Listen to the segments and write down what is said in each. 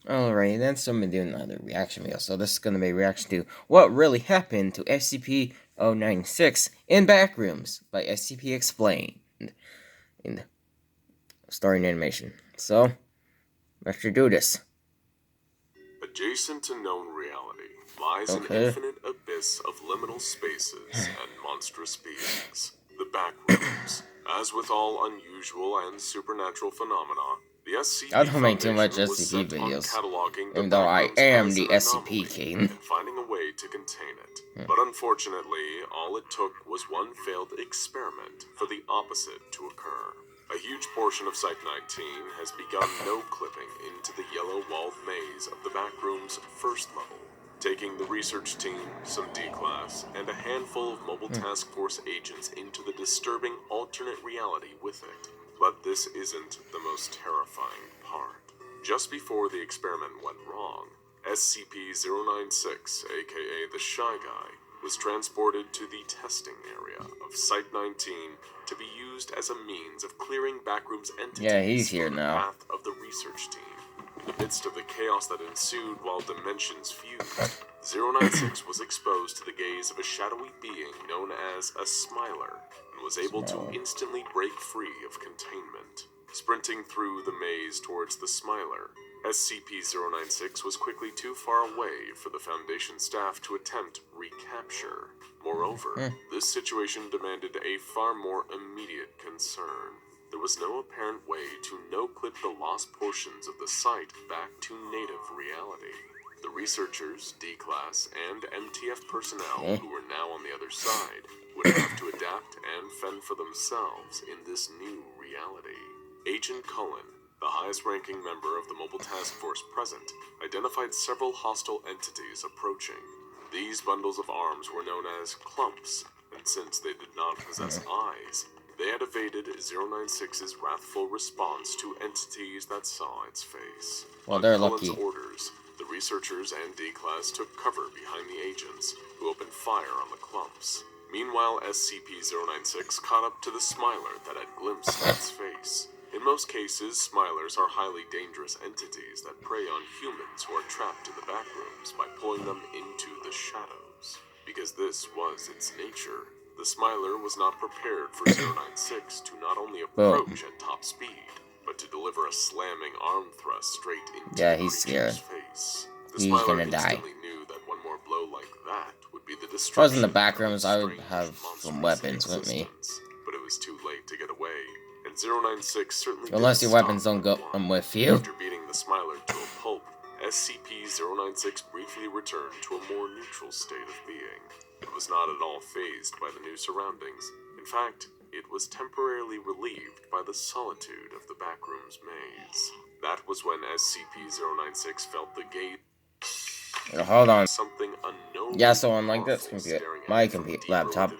Alright, then so I'm gonna do another reaction video. So this is gonna be a reaction to what really happened to SCP-096 in Backrooms by SCP Explained in starring animation. So let's do this. Adjacent to known reality lies an infinite abyss of liminal spaces and monstrous beings, the Backrooms. As with all unusual and supernatural phenomena, the SCP I don't make too much Foundation was SCP set on videos, cataloging the even though I Backrooms am as the an SCP anomaly king. and finding a way to contain it. But unfortunately, all it took was one failed experiment for the opposite to occur. A huge portion of Site-19 has begun no-clipping into the yellow-walled maze of the Backrooms first level, taking the research team, some D-Class, and a handful of Mobile Task Force agents into the disturbing alternate reality with it. But this isn't the most terrifying part. Just before the experiment went wrong, SCP-096, aka the Shy Guy, was transported to the testing area of Site-19 to be used as a means of clearing Backrooms entities Yeah, he's here from the now. path of the research team. In the midst of the chaos that ensued while dimensions fused, 096 was exposed to the gaze of a shadowy being known as a Smiler, and was able to instantly break free of containment. Sprinting through the maze towards the Smiler, SCP-096 was quickly too far away for the Foundation staff to attempt recapture. Moreover, this situation demanded a far more immediate concern. There was no apparent way to no-clip the lost portions of the site back to native reality. The researchers, D-Class, and MTF personnel who were now on the other side would have to adapt and fend for themselves in this new reality. Agent Cullen, the highest-ranking member of the Mobile Task Force present, identified several hostile entities approaching. These bundles of arms were known as clumps, and since they did not possess eyes, they had evaded 096's wrathful response to entities that saw its face. Well, they're Cullen's lucky. orders, the researchers and D-Class took cover behind the agents, who opened fire on the clumps. Meanwhile, SCP-096 caught up to the Smiler that had glimpsed its face. In most cases, Smilers are highly dangerous entities that prey on humans who are trapped in the Backrooms by pulling them into the shadows. Because this was its nature, the Smiler was not prepared for 096 to not only approach at top speed, but to deliver a slamming arm thrust straight into the creature's face. The Smiler instantly knew that one more blow like that would be the destruction. If I was in the Backrooms, I would have some weapons with me. But it was too late to get away, and 096 certainly unless your weapons don't go with you. After beating the Smiler to a pulp, SCP-096 briefly returned to a more neutral state of being. It was not at all fazed by the new surroundings. In fact, it was temporarily relieved by the solitude of the Backrooms maze. That was when SCP-096 felt the gate. Hold on. Something unknown. Yeah, so unlike this computer, my laptop,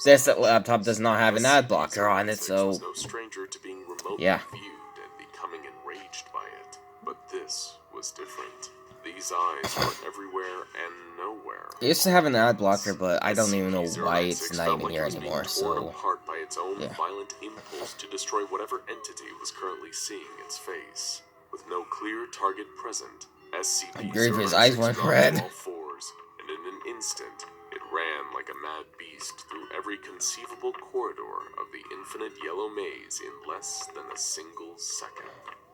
this laptop does not have an ad blocker on it, so no stranger to being remotely viewed and becoming enraged by it. But this was different. These eyes were everywhere and nowhere. It used to have an ad blocker, but I don't even know why it's not even here anymore, so apart by its own violent impulse to destroy whatever entity was currently seeing its face. With no clear target present, his eyes went red. All fours, and in an instant, it ran like a mad beast through every conceivable corridor of the infinite yellow maze in less than a single second.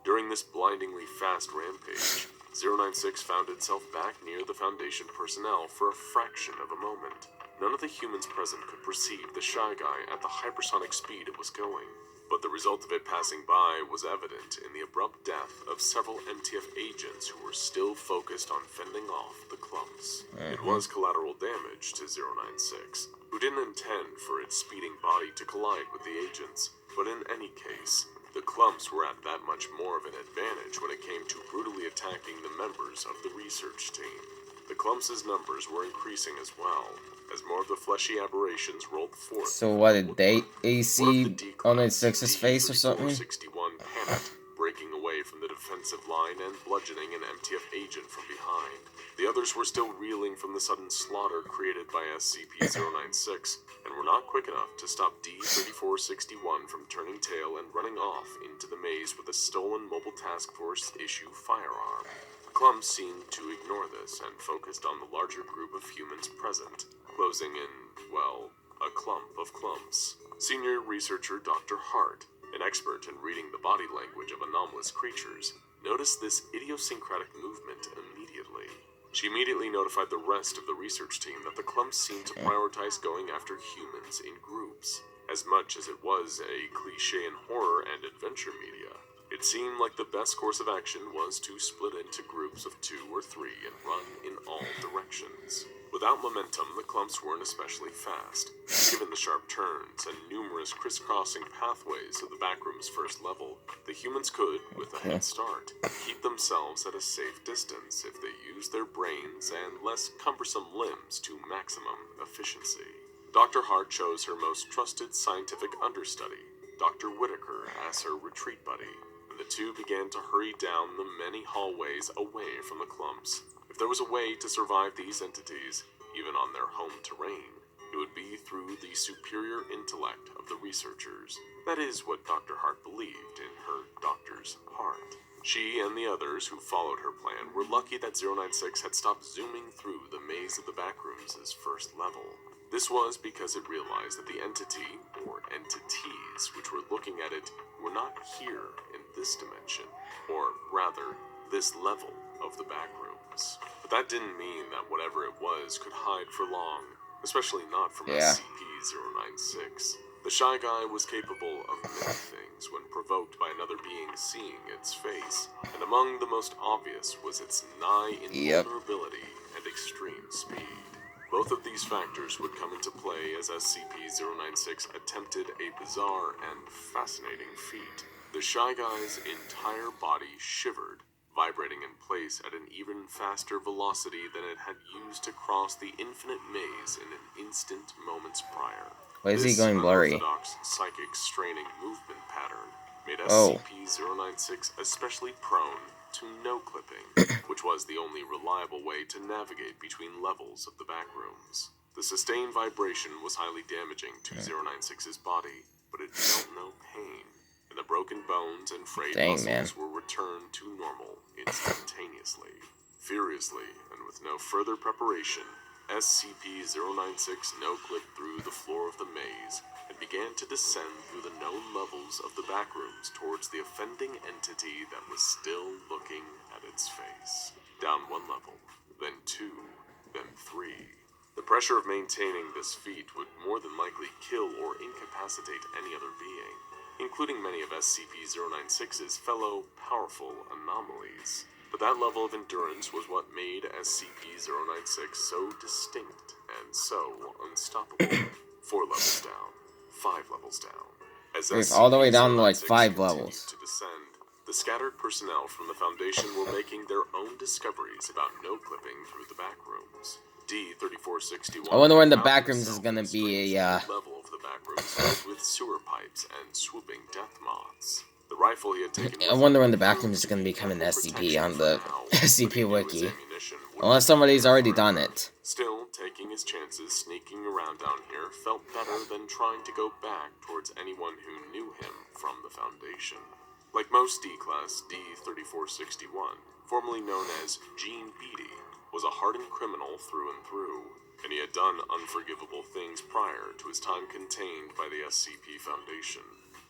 During this blindingly fast rampage, 096 found itself back near the Foundation personnel for a fraction of a moment. None of the humans present could perceive the Shy Guy at the hypersonic speed it was going, but the result of it passing by was evident in the abrupt death of several MTF agents who were still focused on fending off the clumps. It was collateral damage to 096, who didn't intend for its speeding body to collide with the agents, but in any case, the clumps were at that much more of an advantage when it came to brutally attacking the members of the research team. The clumps' numbers were increasing as well, as more of the fleshy aberrations rolled forth. So what did they see on its 6's face or something? 61 panicked, breaking away from the defensive defensive line and bludgeoning an MTF agent from behind. The others were still reeling from the sudden slaughter created by SCP-096 and were not quick enough to stop D-3461 from turning tail and running off into the maze with a stolen Mobile Task Force issue firearm. The clumps seemed to ignore this and focused on the larger group of humans present, closing in, well, a clump of clumps. Senior researcher Dr. Hart, an expert in reading the body language of anomalous creatures, noticed this idiosyncratic movement immediately. She immediately notified the rest of the research team that the clumps seemed to prioritize going after humans in groups. As much as it was a cliché in horror and adventure media, it seemed like the best course of action was to split into groups of 2 or 3 and run in all directions. Without momentum, the clumps weren't especially fast. Given the sharp turns and numerous crisscrossing pathways of the Backrooms' first level, the humans could, with a head start, keep themselves at a safe distance if they used their brains and less cumbersome limbs to maximum efficiency. Dr. Hart chose her most trusted scientific understudy, Dr. Whitaker, as her retreat buddy, and the two began to hurry down the many hallways away from the clumps. If there was a way to survive these entities, even on their home terrain, it would be through the superior intellect of the researchers. That is what Dr. Hart believed in her doctor's heart. She and the others who followed her plan were lucky that 096 had stopped zooming through the maze of the Backrooms' first level. This was because it realized that the entity, or entities, which were looking at it, were not here in this dimension, or rather, this level of the Backrooms. But that didn't mean that whatever it was could hide for long, especially not from SCP-096. The Shy Guy was capable of many things when provoked by another being seeing its face, and among the most obvious was its nigh invulnerability and extreme speed. Both of these factors would come into play as SCP-096 attempted a bizarre and fascinating feat. The Shy Guy's entire body shivered, vibrating in place at an even faster velocity than it had used to cross the infinite maze in an instant moments prior. Why is he going blurry? This unorthodox psychic straining movement pattern made SCP-096 especially prone to no-clipping, which was the only reliable way to navigate between levels of the Backrooms. The sustained vibration was highly damaging to 096's body, but it felt no pain, and the broken bones and frayed muscles were returned to normal instantaneously. Furiously, and with no further preparation, SCP-096 no-clipped through the floor of the maze and began to descend through the known levels of the Backrooms towards the offending entity that was still looking at its face. Down 1 level, then 2, then 3. The pressure of maintaining this feat would more than likely kill or incapacitate any other being, including many of SCP-096's fellow powerful anomalies. But that level of endurance was what made SCP-096 so distinct and so unstoppable. 4 levels down, 5 levels down. As it's all the way down to like 5 levels. To descend, the scattered personnel from the Foundation were making their own discoveries about no-clipping through the Backrooms. D-3461. I wonder when the Backrooms is gonna be a level of the Backrooms filled with sewer pipes and swooping death moths. The rifle he had taken. I wonder when the Backrooms is gonna become an SCP on the SCP Wiki. Unless somebody's already done it. Still, taking his chances sneaking around down here felt better than trying to go back towards anyone who knew him from the Foundation. Like most D-Class, D-3461, formerly known as Gene Beatty, was a hardened criminal through and through, and he had done unforgivable things prior to his time contained by the SCP Foundation.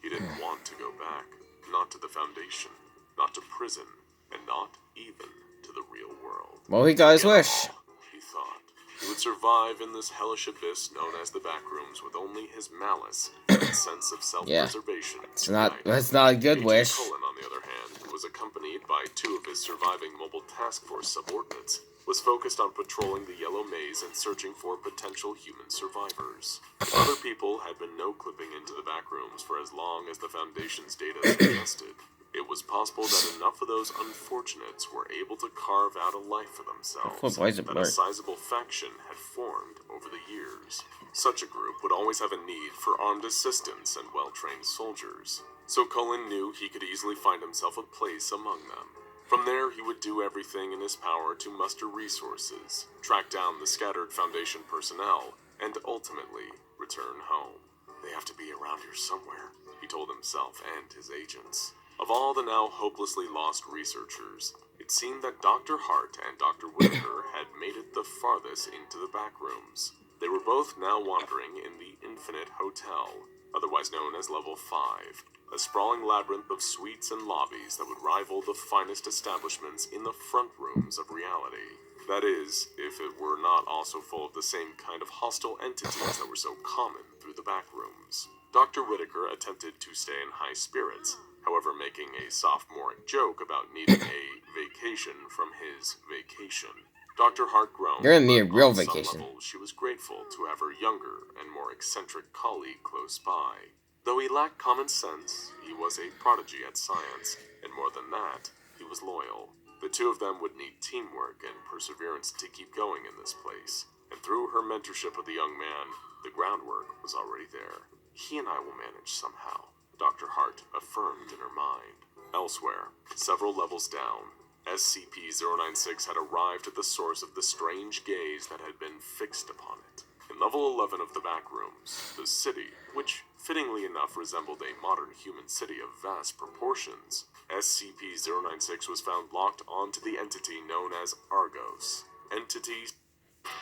He didn't want to go back, not to the Foundation, not to prison, and not even to the real world. Well, he got his wish. He thought. He would survive in this hellish abyss known as the Backrooms with only his malice and sense of self-preservation. It's not a good wish. Cullen, on the other hand, who was accompanied by 2 of his surviving Mobile Task Force subordinates, was focused on patrolling the Yellow Maze and searching for potential human survivors. Other people had been no-clipping into the Backrooms for as long as the Foundation's data suggested. It was possible that enough of those unfortunates were able to carve out a life for themselves, that a sizable faction had formed over the years. Such a group would always have a need for armed assistance and well-trained soldiers, so Cullen knew he could easily find himself a place among them. From there, he would do everything in his power to muster resources, track down the scattered Foundation personnel, and ultimately return home. They have to be around here somewhere, he told himself and his agents. Of all the now hopelessly lost researchers, it seemed that Dr. Hart and Dr. Whitaker had made it the farthest into the backrooms. They were both now wandering in the Infinite Hotel, otherwise known as Level 5, a sprawling labyrinth of suites and lobbies that would rival the finest establishments in the front rooms of reality. That is, if it were not also full of the same kind of hostile entities that were so common through the backrooms. Dr. Whitaker attempted to stay in high spirits, however making a sophomoric joke about needing a vacation from his vacation. Dr. Hart groaned. You're gonna need a real on vacation. some level, she was grateful to have her younger and more eccentric colleague close by. Though he lacked common sense, he was a prodigy at science, and more than that, he was loyal. The two of them would need teamwork and perseverance to keep going in this place, and through her mentorship of the young man, the groundwork was already there. He and I will manage somehow, Dr. Hart affirmed in her mind. Elsewhere, several levels down, SCP-096 had arrived at the source of the strange gaze that had been fixed upon it. In level 11 of the backrooms, the city, which fittingly enough resembled a modern human city of vast proportions, SCP-096 was found locked onto the entity known as Argos.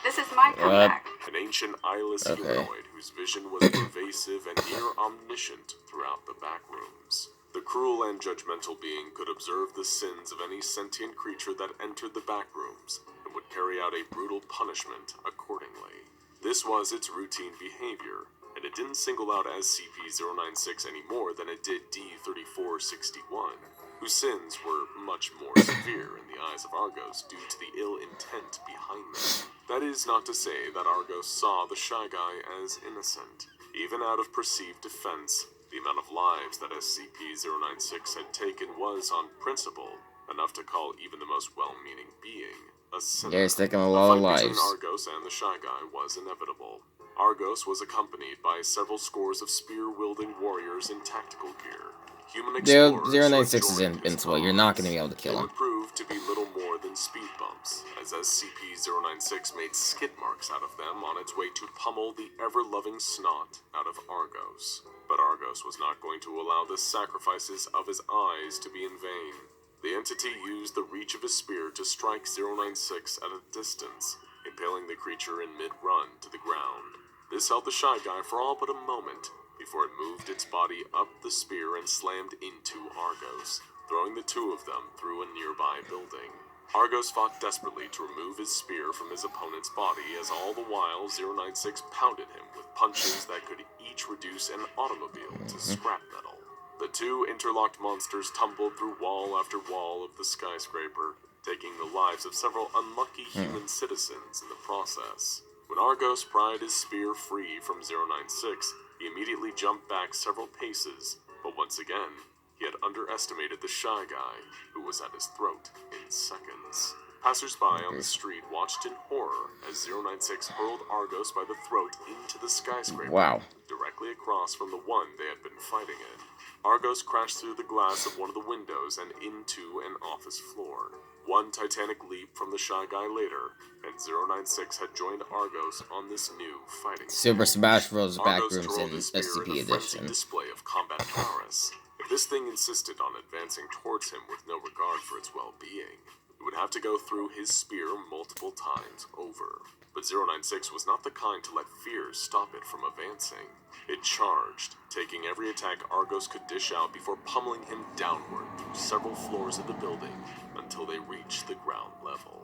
This is my comeback. An ancient eyeless Okay. humanoid whose vision was pervasive and near omniscient throughout the backrooms. The cruel and judgmental being could observe the sins of any sentient creature that entered the backrooms and would carry out a brutal punishment accordingly. This was its routine behavior, and it didn't single out SCP-096 any more than it did D-3461, whose sins were much more severe in the eyes of Argos due to the ill intent behind them. That is not to say that Argos saw the Shy Guy as innocent. Even out of perceived defense, the amount of lives that SCP-096 had taken was, on principle, enough to call even the most well-meaning being a sinner. Yeah, it's taking a lot of fight between lives. Argos and the Shy Guy was inevitable. Argos was accompanied by several scores of spear-wielding warriors in tactical gear. Human Dude, explorers 096 is who joined his invincible. You're not going to be arms. able to kill They him. would prove to be little more than speed bumps, as SCP-096 made skid marks out of them on its way to pummel the ever-loving snot out of Argos. But Argos was not going to allow the sacrifices of his eyes to be in vain. The entity used the reach of his spear to strike 096 at a distance, impaling the creature in mid-run to the ground. This held the Shy Guy for all but a moment, before it moved its body up the spear and slammed into Argos, throwing the two of them through a nearby building. Argos fought desperately to remove his spear from his opponent's body, as all the while 096 pounded him with punches that could each reduce an automobile to scrap metal. The two interlocked monsters tumbled through wall after wall of the skyscraper, taking the lives of several unlucky human citizens in the process. When Argos pried his spear free from 096, he immediately jumped back several paces, but once again, he had underestimated the Shy Guy, who was at his throat in seconds. Passers-by on the street watched in horror as 096 hurled Argos by the throat into the skyscraper, Wow. directly across from the one they had been fighting in. Argos crashed through the glass of one of the windows and into an office floor. One titanic leap from the Shy Guy later, and 096 had joined Argos on this new fighting Super stage. Smash Bros. Argos Backrooms twirled in his spear SCP in a frenzied Edition. display of combat prowess. If this thing insisted on advancing towards him with no regard for its well-being, it would have to go through his spear multiple times over. But 096 was not the kind to let fear stop it from advancing. It charged, taking every attack Argos could dish out before pummeling him downward through several floors of the building until they reached the ground level.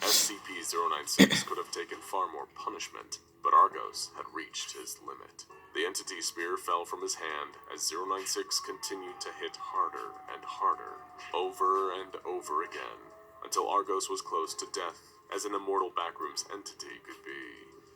SCP-096 could have taken far more punishment, but Argos had reached his limit. The entity spear fell from his hand as 096 continued to hit harder and harder, over and over again, until Argos was close to death, as an immortal Backrooms entity could be.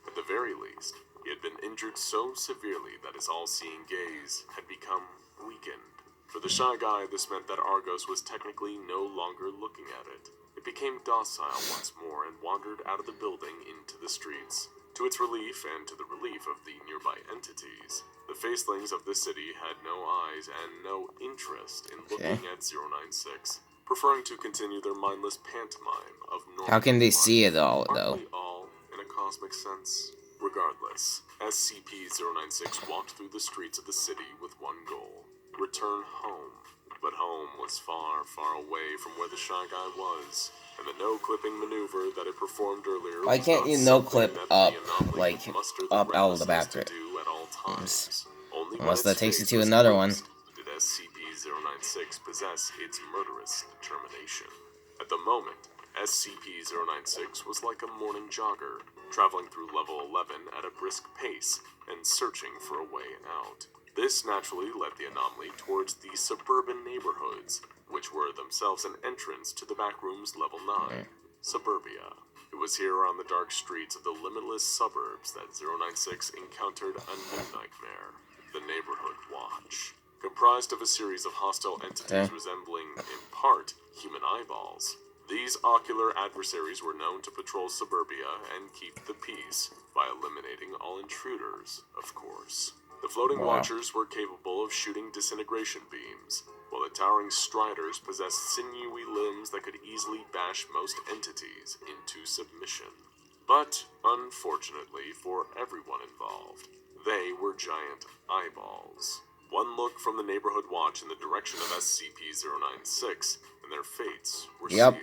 At the very least, he had been injured so severely that his all-seeing gaze had become weakened. For the Shy Guy, this meant that Argos was technically no longer looking at it. It became docile once more and wandered out of the building into the streets. To its relief, and to the relief of the nearby entities, the facelings of the city had no eyes and no interest in looking at 096. preferring to continue their mindless pantomime of normal How can they see life. it all, Aren't though? we all in a cosmic sense? Regardless, SCP-096 walked through the streets of the city with one goal: return home. But home was far, far away from where the Shy Guy was, and the no-clipping maneuver that it performed earlier Why was can't not you something no-clip that up, the anomaly like, would muster the up out of the recklessness to background? do at all times. Only Unless when that its takes you fate to was another one. closed did SCP-096 possess its murderous determination. At the moment, SCP-096 was like a morning jogger, traveling through level 11 at a brisk pace and searching for a way out. This naturally led the anomaly towards the suburban neighborhoods, which were themselves an entrance to the Backrooms Level 9, Suburbia. It was here on the dark streets of the limitless suburbs that 096 encountered a new nightmare, the Neighborhood Watch. Comprised of a series of hostile entities resembling, in part, human eyeballs, these ocular adversaries were known to patrol suburbia and keep the peace by eliminating all intruders, of course. The floating watchers were capable of shooting disintegration beams, while the towering striders possessed sinewy limbs that could easily bash most entities into submission. But, unfortunately for everyone involved, they were giant eyeballs. One look from the Neighborhood Watch in the direction of SCP-096, and their fates were sealed.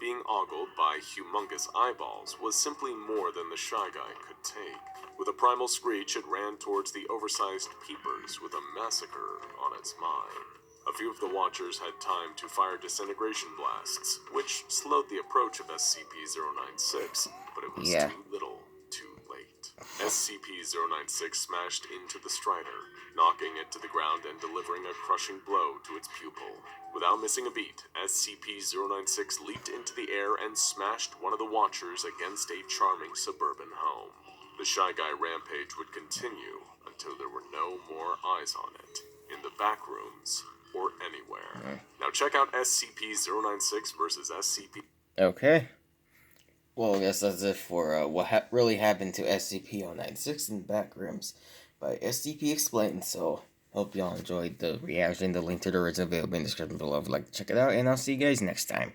Being ogled by humongous eyeballs was simply more than the Shy Guy could take. With a primal screech, it ran towards the oversized peepers with a massacre on its mind. A few of the Watchers had time to fire disintegration blasts, which slowed the approach of SCP-096, but it was too little, too late. SCP-096 smashed into the Strider, knocking it to the ground and delivering a crushing blow to its pupil. Without missing a beat, SCP-096 leaped into the air and smashed one of the Watchers against a charming suburban home. The Shy Guy rampage would continue until there were no more eyes on it, in the Backrooms, or anywhere. Now check out SCP-096 versus SCP... Okay. Well, I guess that's it for what really happened to SCP-096 in Backrooms by SCP Explained. So, hope y'all enjoyed the reaction. The link to the original video will be in the description below if you'd like to check it out, and I'll see you guys next time.